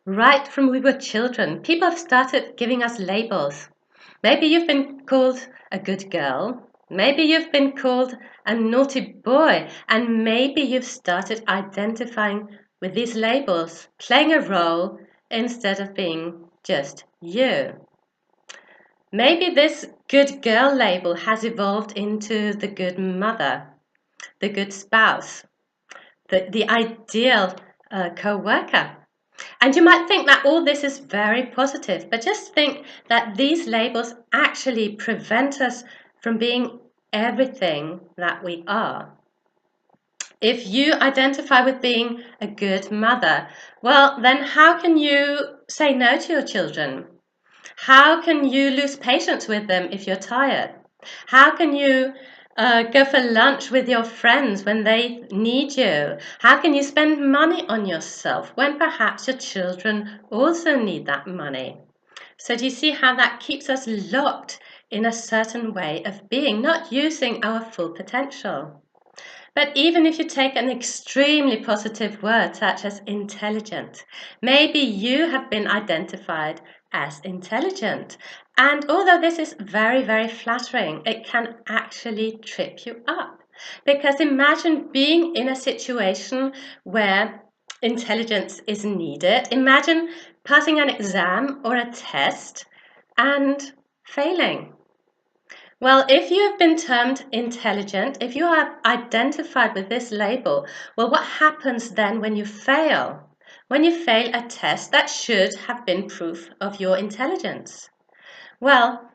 Right from we were children, people have started giving us labels. Maybe you've been called a good girl. Maybe you've been called a naughty boy. And maybe you've started identifying with these labels, playing a role instead of being just you. Maybe this good girl label has evolved into the good mother, the good spouse, the ideal co-worker. And you might think that all this is very positive, but just think that these labels actually prevent us from being everything that we are. If you identify with being a good mother, well, then how can you say no to your children? How can you lose patience with them if you're tired? How can you go for lunch with your friends when they need you? How can you spend money on yourself when perhaps your children also need that money? So do you see how that keeps us locked in a certain way of being, not using our full potential? But even if you take an extremely positive word such as intelligent, maybe you have been identified as intelligent. And although this is very, very flattering, it can actually trip you up. Because imagine being in a situation where intelligence is needed. Imagine passing an exam or a test and failing. Well, if you have been termed intelligent, if you are identified with this label, well, what happens then when you fail? When you fail a test that should have been proof of your intelligence? Well,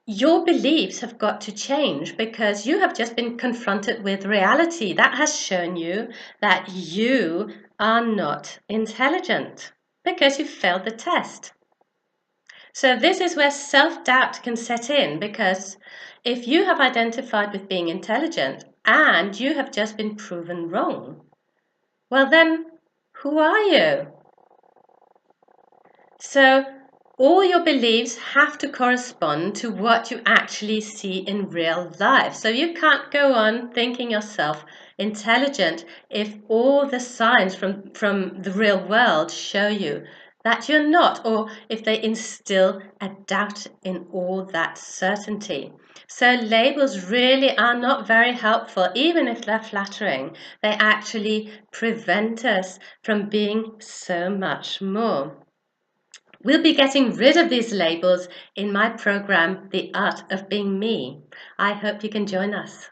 your beliefs have got to change because you have just been confronted with reality that has shown you that you are not intelligent because you failed the test. So this is where self-doubt can set in, because if you have identified with being intelligent and you have just been proven wrong, well then, who are you? So all your beliefs have to correspond to what you actually see in real life. So you can't go on thinking yourself intelligent if all the signs from the real world show you that you're not, or if they instill a doubt in all that certainty. So labels really are not very helpful, even if they're flattering. They actually prevent us from being so much more. We'll be getting rid of these labels in my program, The Art of Being Me. I hope you can join us.